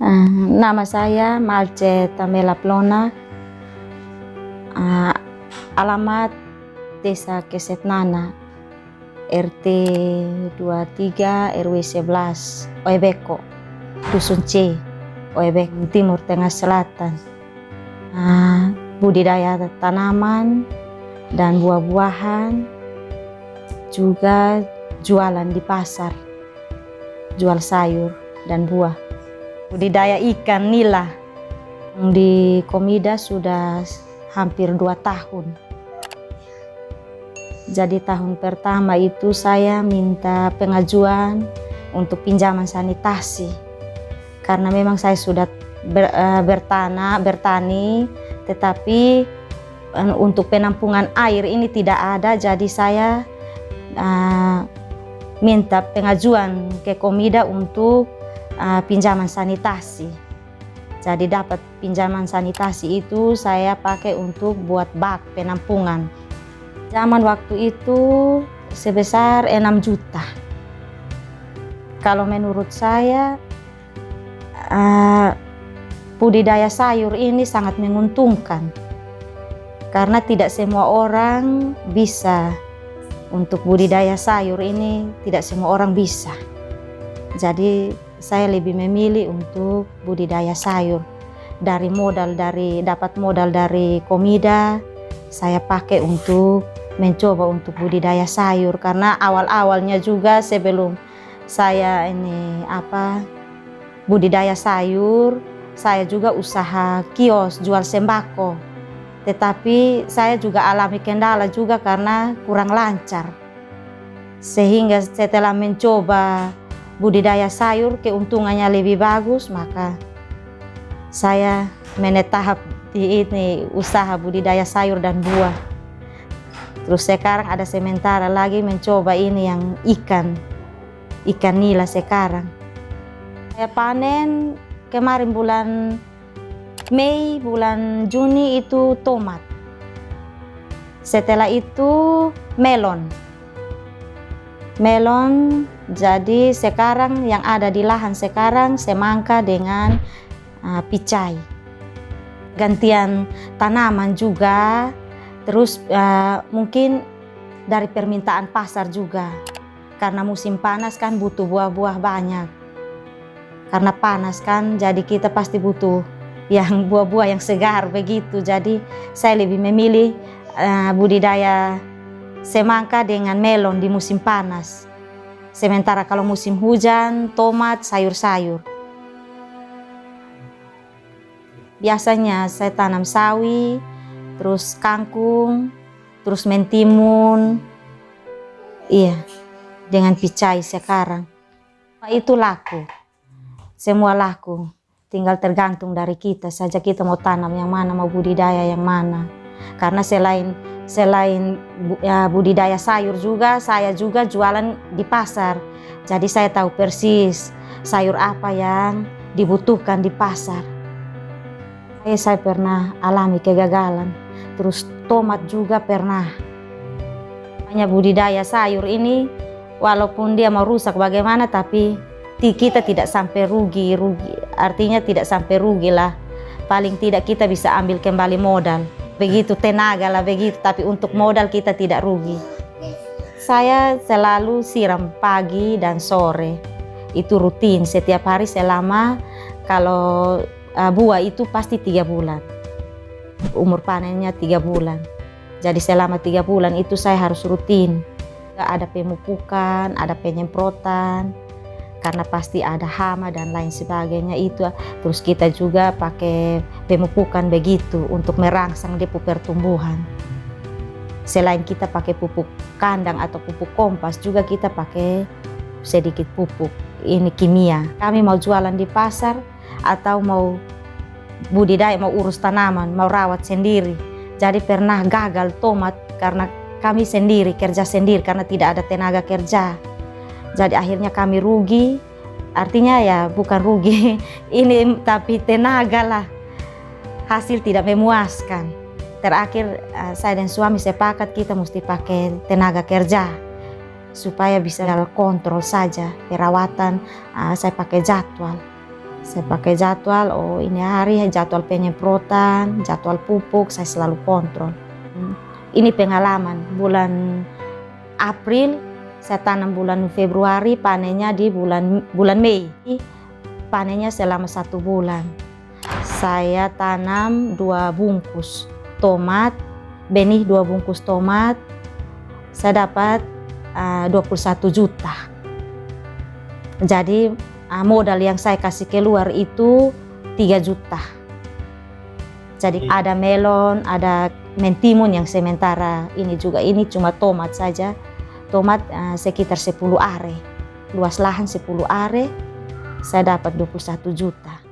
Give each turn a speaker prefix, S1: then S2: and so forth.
S1: Nama saya Malce Tamela Plona, alamat Desa Kesetnana, RT 23 RW 11, Oebeko, Dusun C, Oebeko, Timur Tengah Selatan. Budidaya tanaman dan buah-buahan, juga jualan di pasar, jual sayur dan buah. Budidaya ikan nila di Komida sudah hampir 2 tahun. Jadi tahun pertama itu saya minta pengajuan untuk pinjaman sanitasi. Karena memang saya sudah bertani, tetapi untuk penampungan air ini tidak ada. Jadi saya minta pengajuan ke Komida untuk pinjaman sanitasi. Jadi dapat pinjaman sanitasi itu saya pakai untuk buat bak penampungan. Zaman waktu itu sebesar 6 juta. Kalau menurut saya budidaya sayur ini sangat menguntungkan. Karena tidak semua orang bisa untuk budidaya sayur ini, tidak semua orang bisa. Jadi saya lebih memilih untuk budidaya sayur. Dapat modal dari Komida, saya pakai untuk mencoba untuk budidaya sayur. Karena awal-awalnya juga sebelum saya budidaya sayur, saya juga usaha kios jual sembako. Tetapi saya juga alami kendala juga karena kurang lancar. Sehingga setelah mencoba budidaya sayur keuntungannya lebih bagus, maka saya menetap di usaha budidaya sayur dan buah. Terus sekarang ada sementara lagi mencoba ini yang ikan nila sekarang. Saya panen kemarin bulan Mei, bulan Juni itu tomat. Setelah itu melon. Jadi sekarang yang ada di lahan sekarang semangka dengan picai. Gantian tanaman juga, terus mungkin dari permintaan pasar juga. Karena musim panas kan butuh buah-buah banyak. Karena panas kan, jadi kita pasti butuh yang buah-buah yang segar begitu. Jadi saya lebih memilih budidaya semangka dengan melon di musim panas. Sementara kalau musim hujan, tomat, sayur-sayur. Biasanya saya tanam sawi, terus kangkung, terus mentimun. Iya, dengan picai sekarang. Itu laku. Semua laku. Tinggal tergantung dari kita saja, kita mau tanam yang mana, mau budidaya yang mana. Karena selain budidaya sayur juga, saya juga jualan di pasar. Jadi saya tahu persis sayur apa yang dibutuhkan di pasar. Saya pernah alami kegagalan. Terus tomat juga pernah. Hanya budidaya sayur ini, walaupun dia mau rusak bagaimana, tapi kita tidak sampai rugi. Artinya tidak sampai rugi lah. Paling tidak kita bisa ambil kembali modal. Begitu tenaga lah begitu, tapi untuk modal kita tidak rugi. Saya selalu siram pagi dan sore. Itu rutin setiap hari selama kalau buah itu pasti 3 bulan. Umur panennya 3 bulan. Jadi selama 3 bulan itu saya harus rutin. Ada pemupukan, ada penyemprotan. Karena pasti ada hama dan lain sebagainya itu. Terus kita juga pakai pemupukan begitu untuk merangsang dia pertumbuhan. Selain kita pakai pupuk kandang atau pupuk kompas, juga kita pakai sedikit pupuk ini kimia. Kami mau jualan di pasar atau mau budidaya, mau urus tanaman, mau rawat sendiri. Jadi pernah gagal tomat karena kami kerja sendiri karena tidak ada tenaga kerja. Jadi akhirnya kami rugi, artinya ya bukan rugi, ini tapi tenaga lah, hasil tidak memuaskan. Terakhir saya dan suami sepakat kita mesti pakai tenaga kerja, supaya bisa kontrol saja perawatan. Saya pakai jadwal. Saya pakai jadwal, oh ini hari jadwal penyemprotan, jadwal pupuk, saya selalu kontrol. Ini pengalaman, bulan April saya tanam bulan Februari, panennya di bulan Mei. Panennya selama 1 bulan. Saya tanam 2 bungkus tomat, benih 2 bungkus tomat, saya dapat 21 juta. Jadi modal yang saya kasih keluar itu 3 juta. Jadi ada melon, ada mentimun yang sementara ini juga, ini cuma tomat saja. Tomat sekitar 10 are, luas lahan 10 are, saya dapat 21 juta.